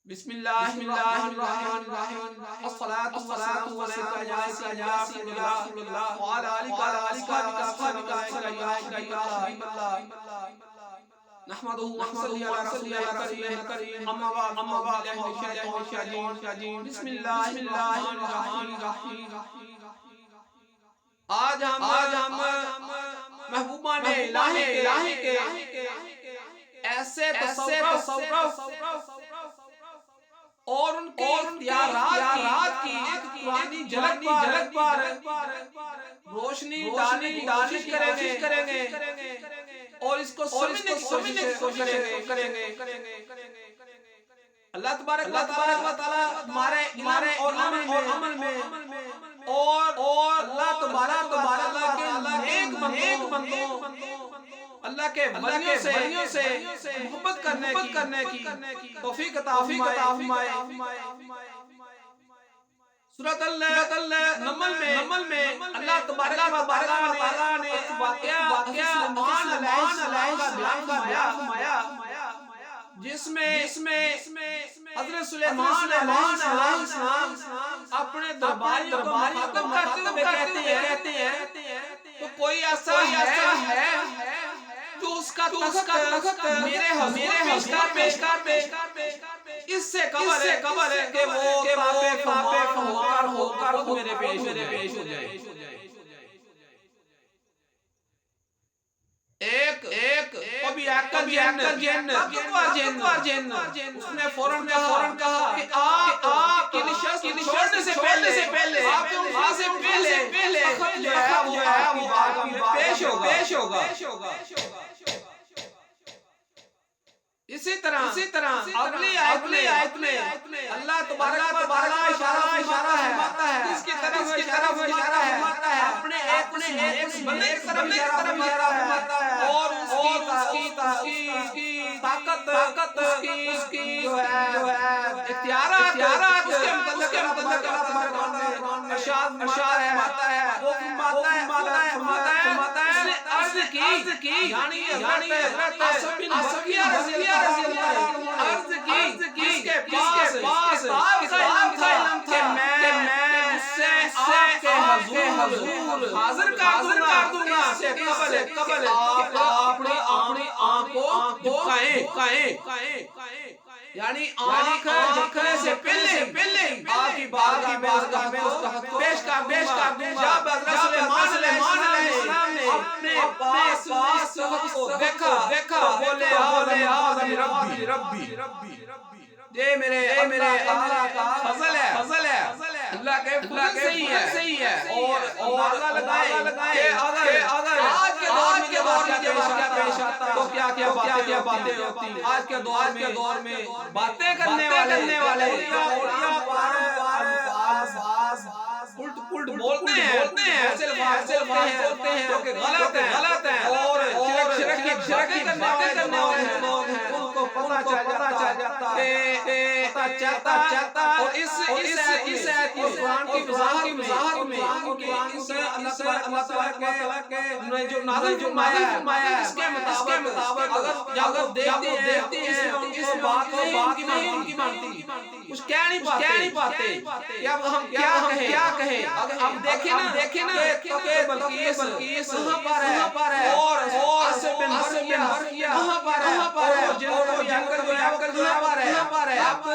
بسم الله الرحمن الرحيم الصلاة والسلام عليك يا رسول الله وعلى آلك وأصحابك يا حبيب الله نحمده ونصلي على رسوله الكريم أما بعد الشيطان الرجيم بسم الله الرحمن الرحيم آج ہم محبوبان الہی کے ایسے تصورات اور ان کے اختیارات کی ایک پرانی جھلک پر روشنی ڈالنے کی کوشش کریں گے اور اس کو سمجھنے کی کوشش کریں گے۔ اللہ تبارک و تعالی ہمارے اور عمل میں اور اللہ تبارک کے نیک بندوں اللہ کے ولیوں سے محبت کرنے کی توفیق عطا فرمائے۔ سورۃ النمل میں اللہ تبارک و تعالی نے ایک واقعہ سلیمان علیہ السلام کا بیان فرمایا جس میں حضرت سلیمان علیہ السلام اپنے درباریوں کو مخاطب کرتے ہوئے کہتے ہیں تو کوئی ایسا ہے جو اس کا تخت میرے حضور پیش کر اس سے قبل ہے کہ وہ تابع ہو کر میرے پیش ہو جائے۔ ایک جن اس نے فوراً کہا کہ آپ کی نشست چھوڑنے سے پہلے آپ کے وہاں سے پہلے تخت جو ہے وہ آپ کی پیش ہوگا۔ اسی طرح اگلی آیت میں اللہ تبارک و تعالی اشارہ ہے اس کی طرف اشارہ ہے اپنے ایک بندے کی طرف اشارہ ہے اور اس کی طاقت اس کی جو ہے اختیارات اس کے متعلق ارشاد ہے وہ فرماتا ہے اس نے عرض کی یعنی حضرت عاصم بن بکیر رضی اللہ عنہ عرض کی اس کے پاس کتاب تھا کہ میں اس سے آپ کے حضور حاضر کر دوں گا اس سے قبل اپنی آنکھوں کو جھکائیں یعنی آنکھ جھکنے سے پہلے آپ کی بارگاہ میں اس کا حق پیش کر دوں گا۔ جب حضرت سلیمان علیہ السلام نے اپنے پاس کو دیکھا بولے آذ ربی یہ میرے اللہ کا فضل ہے اللہ کے فضل صحیح ہے اور اندازہ لگائیں کہ اگر آج کے دور میں واقعہ پیش آتا تو کیا باتیں ہوتی۔ آج کے دور میں باتیں کرنے والے الٹ بولتے ہیں ایسے الفاظ بولتے ہیں جو کہ غلط ہیں اور شرک کرنے والے لوگ ہیں ان کو پتہ چل جاتا اور اس آیت قرآن کی وضاحت میں اللہ تعالیٰ کے جو نازل فرمایا ہے اس کے مطابق اگر دیکھتے ہیں اس بات نہیں ان کی مانتی کچھ کہہ نہیں پاتے یا ہم کیا کہیں۔ اب دیکھیں نا کہ بلقیس وہاں پر ہے اور عاصم بن برقیہ وہاں پر ہے جنگل وہاں پر ہے۔ آپ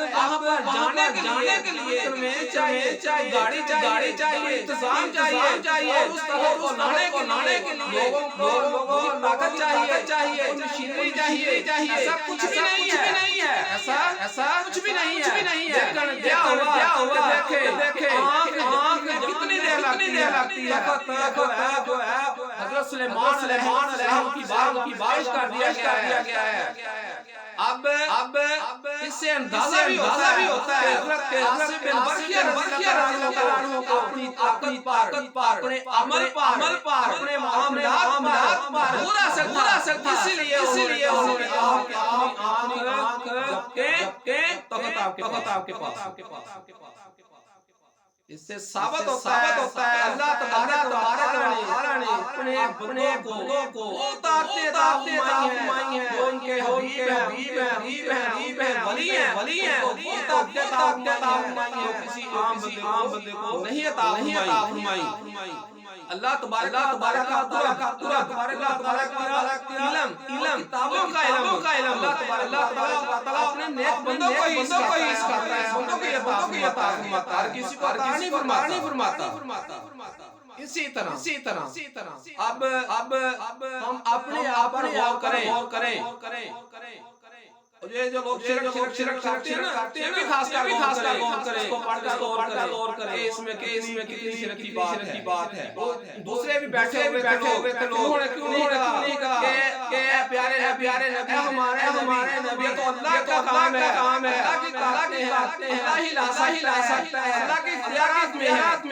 جانے کے لیے چاہیے گاڑی چاہیے انتظام چاہیے اور اس طرح کو لانے کے لیے لوگوں کو طاقت چاہیے مشینری چاہیے ایسا کچھ بھی نہیں ہے ایسا کچھ بھی نہیں ہے۔ کیا ہوا دیکھے آنکھ کتنی دیر لگتی ہے حضرت سلیمان علیہ السلام کی بارش کر دیا گیا ہے۔ اب اس سے اندازہ بھی ہوتا ہے حضرت عاصم بن بکیر رضی اللہ عنہ کو اپنی طاقت پر اپنے عمل پر اپنے معاملات پر پورا سکتا اسی لیے انہوں نے کہا کہ آنکھ جھپکیں تخت آپ کے پاس۔ اس سے ثابت ہوتا ہے اللہ تبارک و تعالی نے اپنے بندوں کو وہ طاقتیں فرمائی ہیں جو ان کے حبیب ہیں ولی ہیں وہ طاقتیں فرمائی ہیں کسی عام بندے کو نہیں عطا فرمائی۔ اللہ تبارک و تعالی کا علم کتابوں کا علم اللہ تبارک و تعالی اپنے نیک بندوں کو ہی سکھاتا ہے، بندوں کی عطا فرماتا ہے، کسی کو عطا نہیں فرماتا۔ اسی طرح اب ہم اپنے آپ پر غور کریں۔ یہ جو لوگ شرک کرتے ہیں بھی خاص کر غور کریں، اس کو پڑھ کر غور کریں کہ اس میں کتنی شرک کی بات ہے۔ دوسرے بھی بیٹھے ہوئے تھے، لوگوں نے کیوں نہیں کہا کہ اے پیارے نبی، ہمارے نبی تو اللہ کا کام ہے، اللہ کی طاقتیں ہیں، اللہ ہی لا سکتا ہے، اللہ کی اختیارات میں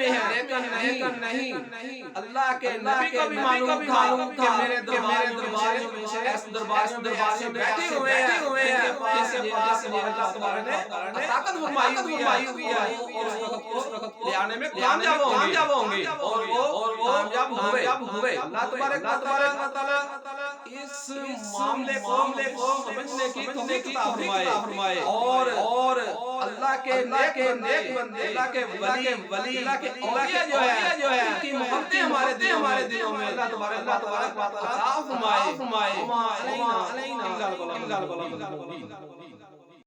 ہے، لیکن نہیں، اللہ کے نبی کو بھی معلوم تھا کہ میرے دربار میں بیٹھے ہوئے ہیں جیسے اللہ تبارک نے طاقت فرمائی ہوئی ہے اور اس وقت لے آنے میں کامیاب ہوں گے اور وہ کامیاب ہوئے۔ اللہ تبارک و تعالی اس معاملے کو سمجھنے کی توفیق عطا فرمائے اور اللہ کے نیک بندے، اللہ کے ولی، اللہ کے اولیاء جو ہے ان کی محبتیں ہمارے دلوں میں اللہ تبارک و تعالی عطا فرمائے۔